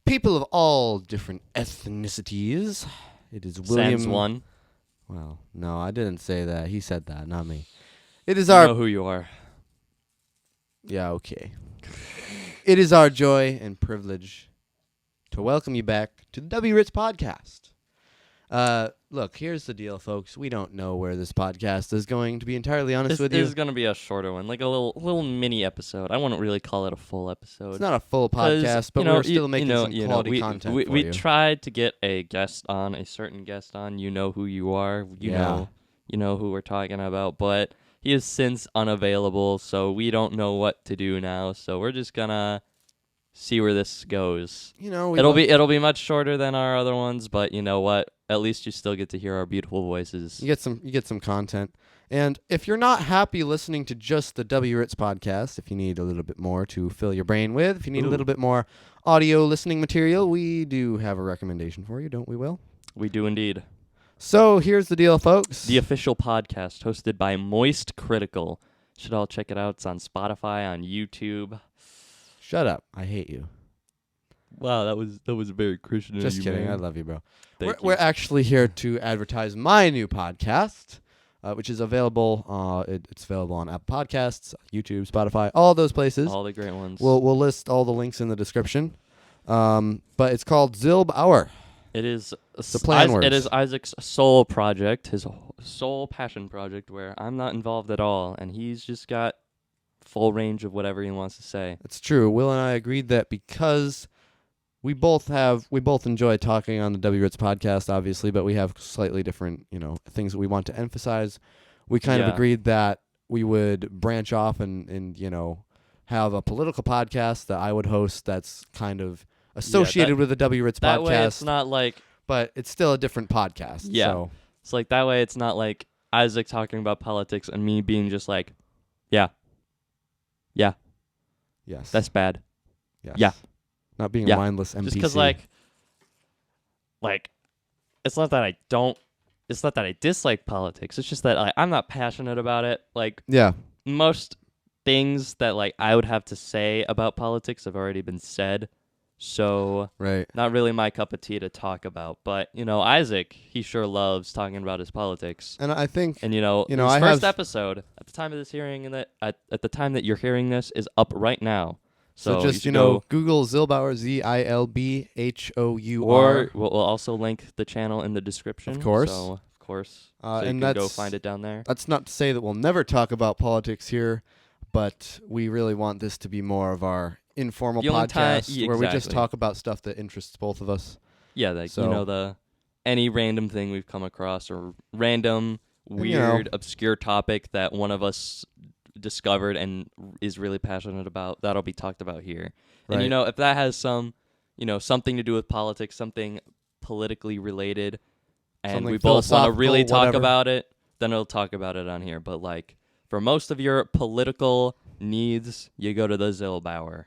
people of all different ethnicities. It is William. Sans one. Well, no, I didn't say that. He said that, not me. It is You our. know who you are. Yeah, okay. It is our joy and privilege to welcome you back to the W Ritz podcast. Look, here's the deal, folks. We don't know where this podcast is going, to be entirely honest with you. This is going to be a shorter one, like a little mini episode. I wouldn't really call it a full episode. It's not a full podcast, but we're still making some quality content for you. We tried to get a certain guest on. You know who you are. You know who we're talking about, but he is since unavailable, so we don't know what to do now. So we're just gonna see where this goes. It'll be much shorter than our other ones, but you know what? At least you still get to hear our beautiful voices. You get some content. And if you're not happy listening to just the W Ritz podcast, if you need a little bit more to fill your brain with, if you need a little bit more audio listening material, we do have a recommendation for you, don't we, Will? We do indeed. So here's the deal, folks. The official podcast hosted by Moist Critical. Should all check it out. It's on Spotify, on YouTube. Shut up. I hate you. Wow, that was very Christian. Just kidding. Man. I love you, bro. We're actually here to advertise my new podcast, which is available. It's available on Apple Podcasts, YouTube, Spotify, all those places. All the great ones. We'll list all the links in the description. But it's called ZilbHour. It is words. It is Isaac's soul project, his soul passion project, where I'm not involved at all, and he's just got full range of whatever he wants to say. It's true. Will and I agreed that because we both enjoy talking on the W Ritz podcast, obviously, but we have slightly different, things that we want to emphasize. We kind of agreed that we would branch off and have a political podcast that I would host that's kind of associated with the W Ritz podcast. That way it's not like... But it's still a different podcast. Yeah. So. It's like that way it's not like Isaac talking about politics and me being just like, yeah. Yes. That's bad. Yes. Yeah. Not being a mindless NPC. Just because, like, it's not that I dislike politics. It's just that I'm not passionate about it. Like, most things that, like, I would have to say about politics have already been said. So, not really my cup of tea to talk about. But, Isaac, he sure loves talking about his politics. And I think... And, his first episode, at the time of this hearing, and at the time that you're hearing this, is up right now. So just, Google ZilbHour, ZilbHour. Or we'll also link the channel in the description. Of course. So and you can go find it down there. That's not to say that we'll never talk about politics here, but we really want this to be more of our informal podcast where we just talk about stuff that interests both of us. Yeah, any random thing we've come across or random, weird, obscure topic that one of us discovered and is really passionate about, that'll be talked about here. Right. And if that has some something to do with politics, something politically related, and something we both want to really talk whatever. about it, then I'll talk about it on here. But like for most of your political needs, you go to the ZilbHour.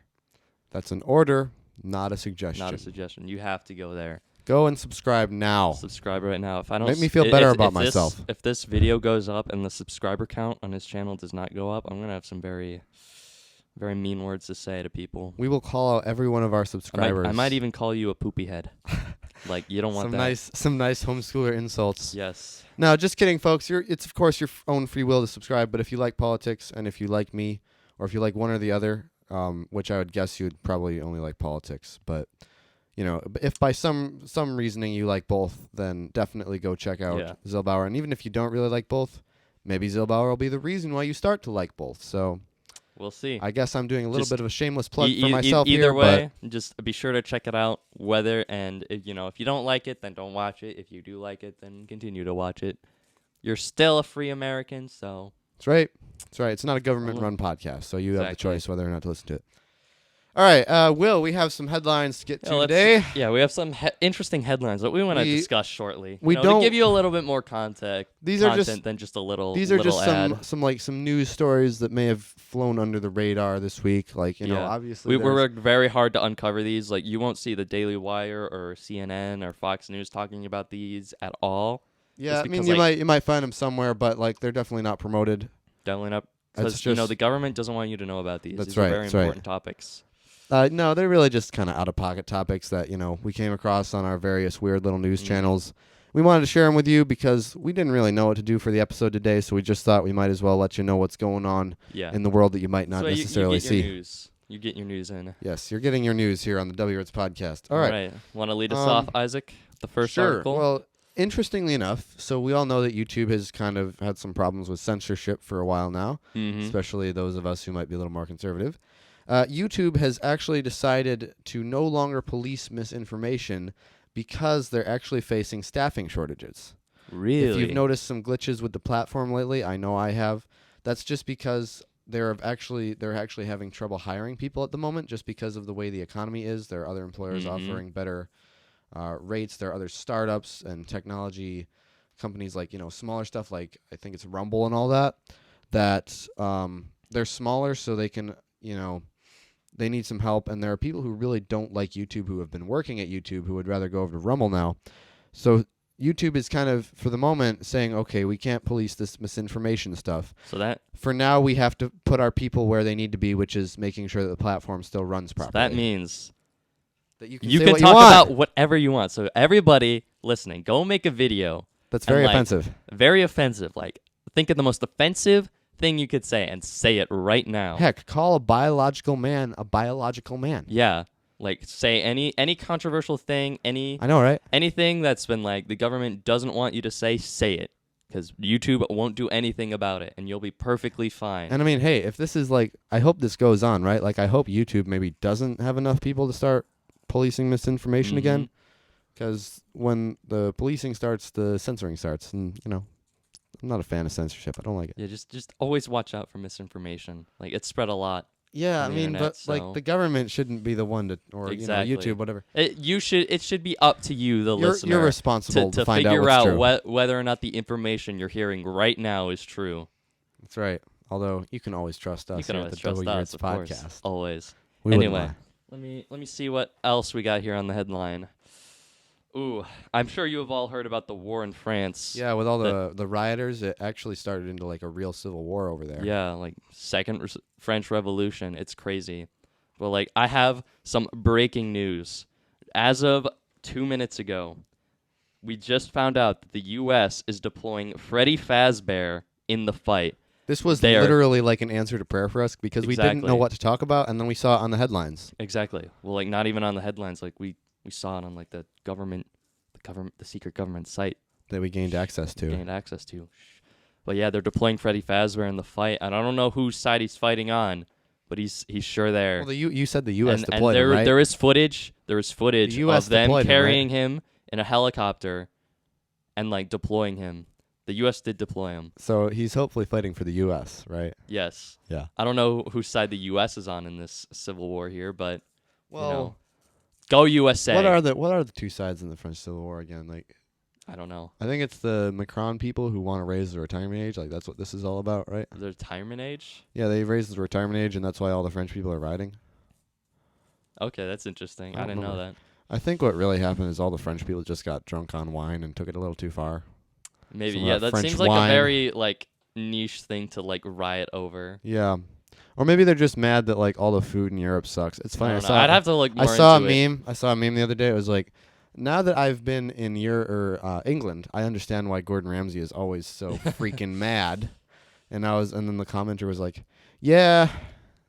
That's an order, not a suggestion. Not a suggestion. You have to go there. Go and subscribe now. Subscribe right now. If I don't make me feel better about myself. If this video goes up and the subscriber count on his channel does not go up, I'm gonna have some very, very mean words to say to people. We will call out every one of our subscribers. I might even call you a poopy head. Like you don't want some nice homeschooler insults. Yes. No, just kidding, folks. It's of course your own free will to subscribe. But if you like politics and if you like me, or if you like one or the other, which I would guess you would probably only like politics, but. If by some reasoning you like both, then definitely go check out ZilbHour. And even if you don't really like both, maybe ZilbHour will be the reason why you start to like both. So we'll see. I guess I'm doing a little bit of a shameless plug for myself either way, just be sure to check it out. If you don't like it, then don't watch it. If you do like it, then continue to watch it. You're still a free American, so. That's right. It's not a government-run podcast, so you have the choice whether or not to listen to it. All right, Will, we have some headlines to get to today. Yeah, we have some interesting headlines that we want to discuss shortly. To give you a little bit more content. These are just than just a little. These are just ad. some news stories that may have flown under the radar this week. Obviously we worked very hard to uncover these. Like you won't see the Daily Wire or CNN or Fox News talking about these at all. Yeah, I mean you might find them somewhere, but they're definitely not promoted. Definitely not, because the government doesn't want you to know about these. That's these right. are very important topics. No, they're really just kind of out-of-pocket topics that, we came across on our various weird little news channels. We wanted to share them with you because we didn't really know what to do for the episode today, so we just thought we might as well let you know what's going on in the world that you might not necessarily see. You get your news in. Yes, you're getting your news here on the W-Words podcast. All right. Want to lead us off, Isaac? The first article? Well, interestingly enough, so we all know that YouTube has kind of had some problems with censorship for a while now, especially those of us who might be a little more conservative. YouTube has actually decided to no longer police misinformation because they're actually facing staffing shortages. Really? If you've noticed some glitches with the platform lately, I know I have. That's just because they're actually having trouble hiring people at the moment just because of the way the economy is. There are other employers offering better rates. There are other startups and technology companies like, smaller stuff like I think it's Rumble and all that they're smaller so they can, they need some help. And there are people who really don't like YouTube who have been working at YouTube who would rather go over to Rumble now. So YouTube is kind of, for the moment, saying, okay, we can't police this misinformation stuff. So that for now, we have to put our people where they need to be, which is making sure that the platform still runs properly. So that means that you can talk about whatever you want. So everybody listening, go make a video. That's very offensive. Very offensive. Like, think of the most offensive thing you could say and say it right now. Heck, call a biological man a biological man. Yeah. Like, say any controversial thing, I know, right? Anything that's been like the government doesn't want you to say it. Because YouTube won't do anything about it, and you'll be perfectly fine. And I mean, hey, if this is like, I hope this goes on, right? Like, I hope YouTube maybe doesn't have enough people to start policing misinformation again. Because when the policing starts, the censoring starts. And, I'm not a fan of censorship. I don't like it. Yeah, just always watch out for misinformation. Like, it's spread a lot. Yeah, I mean, internet, but like the government shouldn't be the one to, or YouTube, whatever. It should be up to you, the listener. You're responsible to find figure out whether or not the information you're hearing right now is true. That's right. Although you can always trust us. You can always at the trust us, podcast. of course. Always. We anyway, let me see what else we got here on the headline. Ooh, I'm sure you have all heard about the war in France. Yeah, with all the rioters, it actually started into like a real civil war over there. Yeah, like Second French Revolution. It's crazy. Well, like, I have some breaking news. As of 2 minutes ago, we just found out that the U.S. is deploying Freddy Fazbear in the fight. This was literally like an answer to prayer for us because we didn't know what to talk about, and then we saw it on the headlines. Exactly. Well, like, not even on the headlines. Like, we saw it on like the secret government site that we gained access to. But yeah, they're deploying Freddy Fazbear in the fight, and I don't know whose side he's fighting on, but he's sure there. Well, you said the U.S. deployed him, right? There is footage. of them carrying him in a helicopter and like deploying him. The U.S. did deploy him. So he's hopefully fighting for the U.S., right? Yes. Yeah. I don't know whose side the U.S. is on in this civil war here, but go USA. What are the two sides in the French Civil War again? Like, I don't know. I think it's the Macron people who want to raise the retirement age. Like, that's what this is all about, right? The retirement age? Yeah, they raised the retirement age, and that's why all the French people are rioting. Okay, that's interesting. I didn't know that. I think what really happened is all the French people just got drunk on wine and took it a little too far. Maybe, yeah. That seems like a very like niche thing to like riot over. Yeah. Or maybe they're just mad that like all the food in Europe sucks. It's funny. I'd have to look more into it. I saw a meme the other day. It was like, now that I've been in England, I understand why Gordon Ramsay is always so freaking mad. And then the commenter was like, yeah,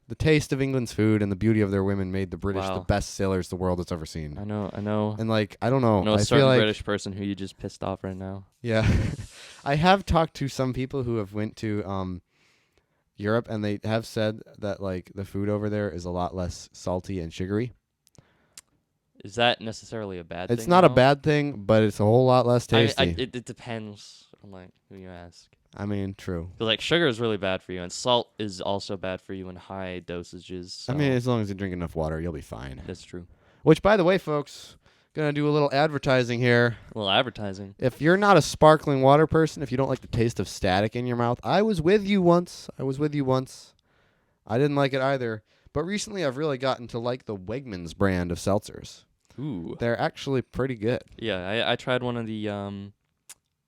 the taste of England's food and the beauty of their women made the British the best sailors the world has ever seen. I know. And like, I don't know. I know a certain British person who you just pissed off right now. Yeah. I have talked to some people who have went to Europe, and they have said that like the food over there is a lot less salty and sugary. Is that necessarily a bad thing? It's not a bad thing, but it's a whole lot less tasty. It depends on like who you ask. I mean, true. But like sugar is really bad for you, and salt is also bad for you in high dosages. So. I mean, as long as you drink enough water, you'll be fine. That's true. Which, by the way, folks, gonna do a little advertising here. A little advertising. If you're not a sparkling water person, if you don't like the taste of static in your mouth, I was with you once. I didn't like it either. But recently, I've really gotten to like the Wegmans brand of seltzers. Ooh. They're actually pretty good. Yeah, I tried one of the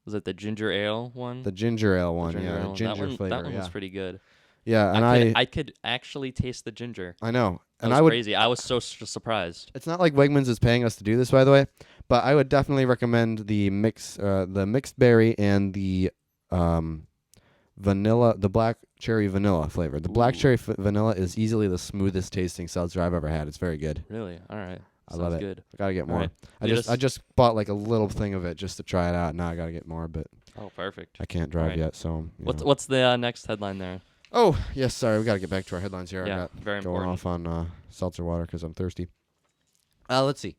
was it the ginger ale one? The ginger ale one, ginger flavor. That one was pretty good. Yeah, and I could actually taste the ginger. I know. That And was I would. crazy. I was so surprised. It's not like Wegmans is paying us to do this, by the way, but I would definitely recommend the mixed berry and the vanilla, the black cherry vanilla flavor. The black Ooh. cherry vanilla is easily the smoothest tasting seltzer I've ever had. It's very good. Really? All right. I love it. Good. I gotta get more. right. I just bought like a little thing of it just to try it out. Now I gotta get more, but Oh, perfect. I can't drive Right. yet. So What's the next headline there? Oh yes, sorry. We gotta get back to our headlines here. Yeah, I got very going important. off on seltzer water because I'm thirsty. Let's see.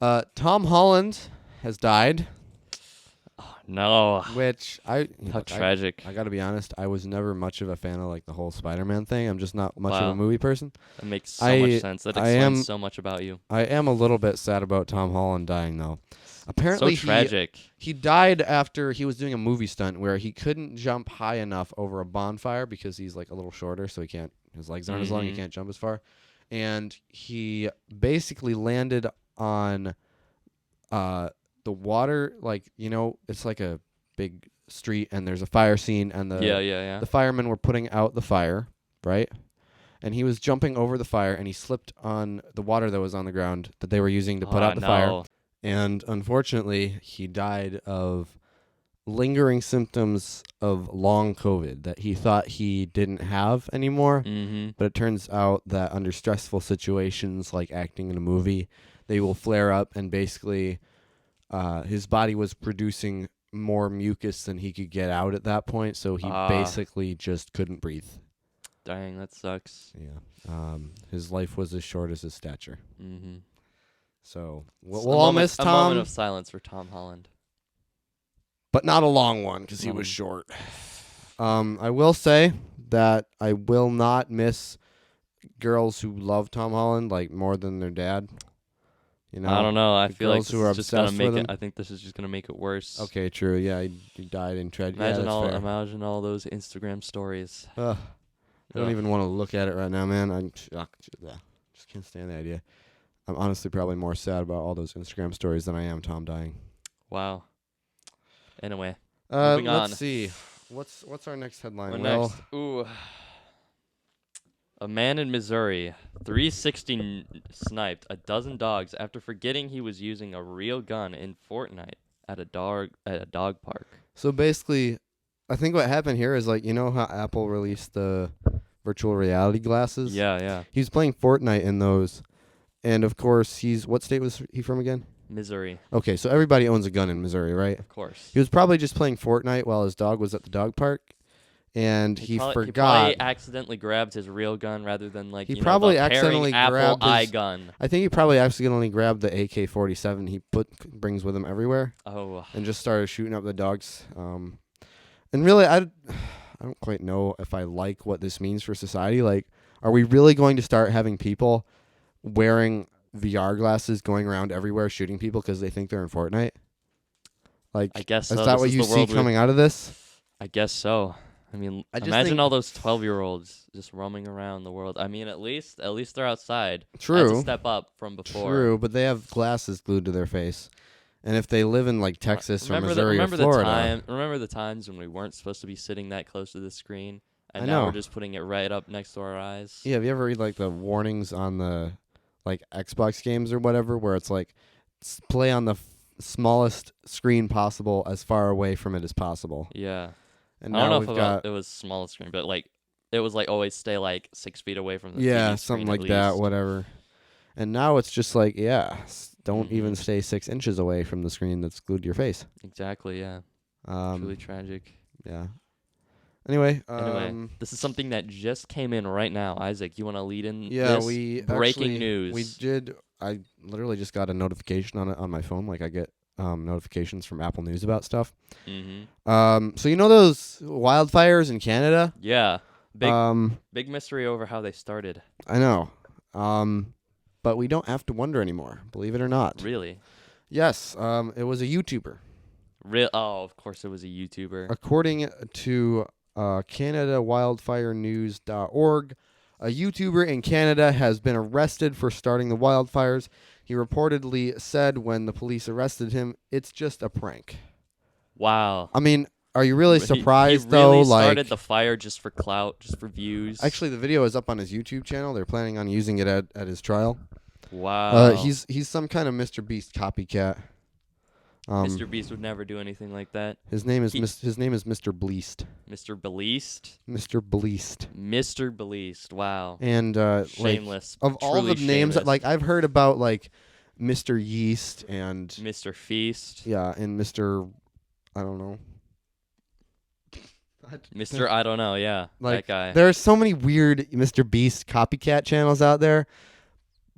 Tom Holland has died, Oh, no. which How tragic. I gotta be honest. I was never much of a fan of like the whole Spider-Man thing. I'm just not much of Wow. a movie person. That makes so much sense. That I explains am- so much about you. I am a little bit sad about Tom Holland dying though. Apparently, So tragic. he died after he was doing a movie stunt where he couldn't jump high enough over a bonfire because he's like a little shorter, so he can't. His legs aren't as long. He Mhm. can't jump as far, and he basically landed on the water. Like it's like a big street, and there's a fire scene, and Yeah. the firemen were putting out the fire, right? And he was jumping over the fire, and he slipped on the water that was on the ground that they were using to put out the fire. No. And unfortunately, he died of lingering symptoms of long COVID that he thought he didn't have anymore. Mm-hmm. But it turns out that under stressful situations like acting in a movie, they will flare up, and basically his body was producing more mucus than he could get out at that point, so he basically just couldn't breathe. Dang, that sucks. Yeah. His life was as short as his stature. Mm-hmm. So we'll all miss Tom. A moment of silence for Tom Holland. But not a long one because he was short. I will say that I will not miss girls who love Tom Holland like more than their dad. I don't know. I feel like girls this who are is just gonna obsessed make with it. him. I think this is just gonna make it worse. Okay, true. Yeah, he died in tragedy. Imagine all those Instagram stories. I don't Ugh. even want to look at it right now, man. I just can't stand the idea. I'm honestly probably more sad about all those Instagram stories than I am Tom dying. Wow. Anyway, moving on. Let's see. What's our next headline? What Well, next? Ooh. A man in Missouri, 360 sniped a dozen dogs after forgetting he was using a real gun in Fortnite at a dog park. so basically, I think what happened here is like how Apple released the virtual reality glasses. Yeah. He was playing Fortnite in those, and of course what state was he from again? Missouri, Okay, so everybody owns a gun in Missouri, right? of course. He was probably just playing Fortnite while his dog was at the dog park, and he He forgot. probably accidentally grabbed his real gun rather than like He you know, probably the accidentally Apple grabbed his- eye gun. I think he probably accidentally grabbed the AK-47 he brings with him everywhere Oh, and just started shooting up the dogs. And really, I don't quite know if I like what this means for society. Like, are we really going to start having people wearing VR glasses going around everywhere shooting people because they think they're in Fortnite? Like, I guess is so. that This what is you the see world we- coming out of this? I guess so. I mean, I just imagine think- all those 12-year-olds just roaming around the world. I mean, at least they're outside. That's True. a step up from before. True, but they have glasses glued to their face. And if they live in like Texas or Remember Missouri or Florida, remember the times when we weren't supposed to be sitting that close to the screen, and I now know. we're just putting it right up next to our eyes. yeah, have you ever read like the warnings on the like Xbox games or whatever, where it's like play on the smallest screen possible as far away from it as possible. Yeah. And I don't now know we've if got it was small screen, but like it was like always stay like 6 feet away from the yeah, TV something screen like at that, least. whatever. And now it's just like don't even Mhm. stay 6 inches away from the screen that's glued to your face. Exactly. Yeah. Truly tragic. Yeah. Anyway, This is something that just came in right now. Isaac, you want to lead in yeah, this? we breaking actually- news. We did. I literally just got a notification on it on my phone. Like I get notifications from Apple News about stuff. Mm-hmm. So you know those wildfires in Canada? Yeah. Big Big mystery over how they started. I know. But we don't have to wonder anymore. Believe it or not. Really? Yes. It was a YouTuber. Oh, of course it was a YouTuber. According to CanadaWildfireNews.org, a YouTuber in Canada has been arrested for starting the wildfires. He reportedly said when the police arrested him, "It's just a prank." Wow. I mean, Are you really He surprised really though? started Like, the fire just for clout, just for views. actually, the video is up on his YouTube channel. They're planning on using it at his trial. Wow. He's some kind of Mr. Beast copycat. Mr. Beast would never do anything like that. His name is He- Mr. Bleast. Mr. Beast. Mr. Bleast. Mr. Beast. Wow. And like, Shameless. of all the Truly names, shameless. like I've heard about like Mr. Yeast and Mr. Feast. yeah, and Mr. I don't know. Mr. I don't know. Yeah. Like that guy. there are so many weird Mr. Beast copycat channels out there,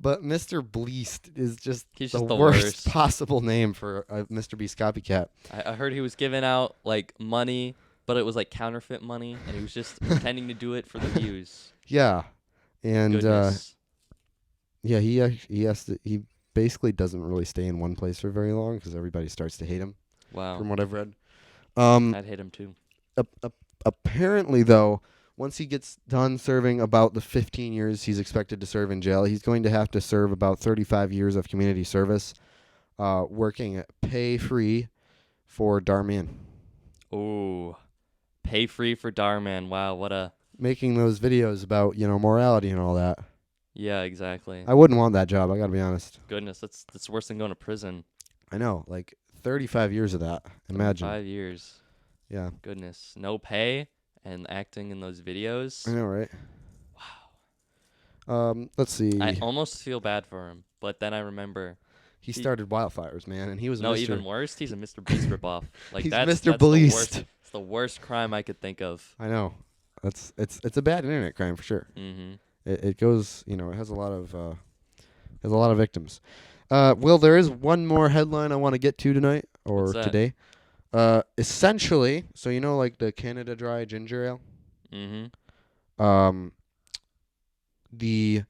but Mr. Bleast is just He's the just the worst worst. possible name for a Mr. Beast copycat. I heard he was giving out like money, but it was like counterfeit money, and he was just pretending to do it for the views. Yeah, and Goodness. yeah, he basically doesn't really stay in one place for very long because everybody starts to hate him. Wow. From what I've read. I'd hate him too. Apparently, though, once he gets done serving about the 15 years he's expected to serve in jail, he's going to have to serve about 35 years of community service, working pay-free for Darman. Ooh. Pay free for Darman. Wow, what a... Making those videos about, morality and all that. Yeah, exactly. I wouldn't want that job, I gotta be honest. Goodness, that's worse than going to prison. I know, like 35 years of that. Imagine. 5 years. Yeah. Goodness. No pay and acting in those videos. I know, right? Wow. Let's see. I almost feel bad for him, but then I remember... He started wildfires, man, and he was No, Mr. even worse, he's a Mr. Beast ripoff. Like He's that's Mr. the Beast. worst. It's the worst crime I could think of. I know. It's a bad internet crime for sure. Mm-hmm. It goes, it has a lot of victims. Will, there is one more headline I want to get to tonight or What's that? today. Essentially, so like the Canada Dry ginger ale. Mm-hmm. The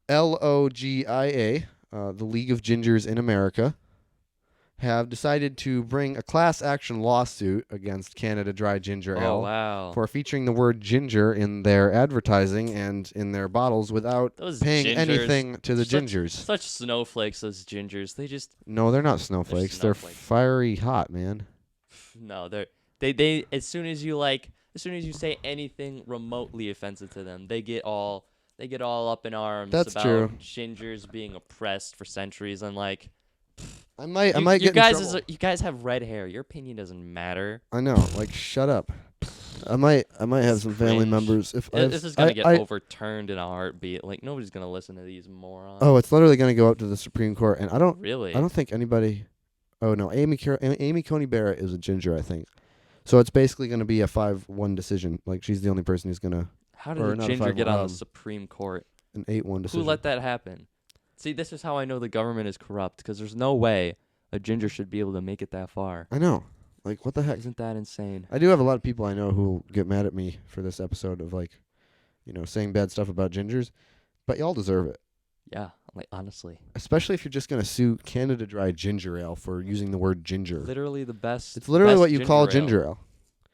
LOGIA, the League of Gingers in America, have decided to bring a class action lawsuit against Canada Dry Ginger Ale Oh, wow. for featuring the word ginger in their advertising and in their bottles without Those paying gingers, anything to the such- gingers. Such snowflakes, those gingers. They just... No, they're not snowflakes. They're snowflakes. fiery hot, man. No, they as soon as you say anything remotely offensive to them, they get all up in arms That's about true. gingers being oppressed for centuries and like I might you get in guys trouble. you guys have red hair. Your opinion doesn't matter. I know. Like, shut up. I might have It's some family cringe. members. If This is gonna get overturned in a heartbeat. Like nobody's gonna listen to these morons. Oh, it's literally gonna go up to the Supreme Court, and I don't Really? think anybody. Oh no, Amy Coney Barrett is a ginger, I think. So it's basically gonna be a 5-1 decision. Like she's the only person who's gonna How or did a not a ginger get on the 5-1, Supreme Court? an 8-1 decision. Who let that happen? See, this is how I know the government is corrupt because there's no way a ginger should be able to make it that far. I know. Like, what the heck? Isn't that insane? I do have a lot of people I know who get mad at me for this episode of like, saying bad stuff about gingers, but y'all deserve it. Yeah, like honestly. Especially if you're just gonna sue Canada Dry Ginger Ale for using the word ginger. Literally the best. It's literally best what you call ale. ginger ale.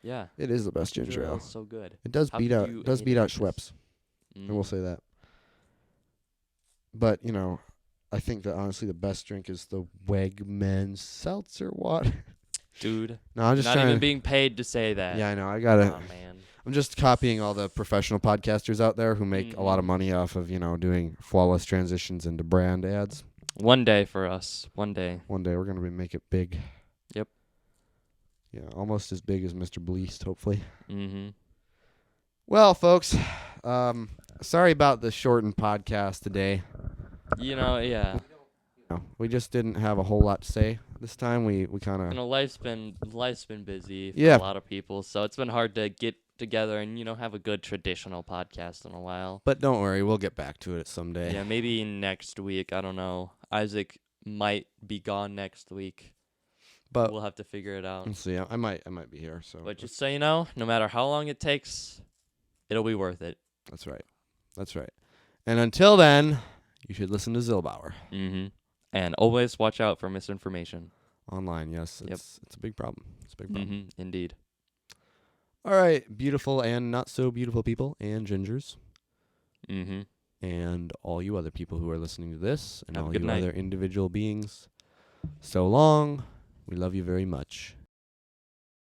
Yeah. It is the best ginger ale. is so good. It does How beat could out you does hate beat it out like Schweppes. I will say that. But I think that honestly the best drink is the Wegmans seltzer water. Dude. No, I'm just Not trying even to. being paid to say that. Yeah, I know. I gotta. Oh man. I'm just copying all the professional podcasters out there who make a lot of money off of doing flawless transitions into brand ads. One day for us. One day. One day we're gonna make it big. Yep. Yeah, almost as big as Mr. Bleast, hopefully. Mm-hmm. Well, folks, sorry about the shortened podcast today. Yeah. We just didn't have a whole lot to say this time. We kind of Life's been busy for Yeah. a lot of people, so it's been hard to get together and have a good traditional podcast in a while. But don't worry, we'll get back to it someday. Yeah, maybe next week. I don't know. Isaac might be gone next week. But We'll have to figure it out. we'll see. I might be here. So But just so you know, no matter how long it takes, it'll be worth it. that's right. That's right. And until then, you should listen to ZilbHour Mm-hmm. And always watch out for misinformation. online. Yes, Yep. it's a big problem. It's a big problem. Mm-hmm. Indeed. All right, beautiful and not so beautiful people and gingers Mm-hmm. and all you other people who are listening to this and Have a all good you night. other individual beings. So long. We love you very much.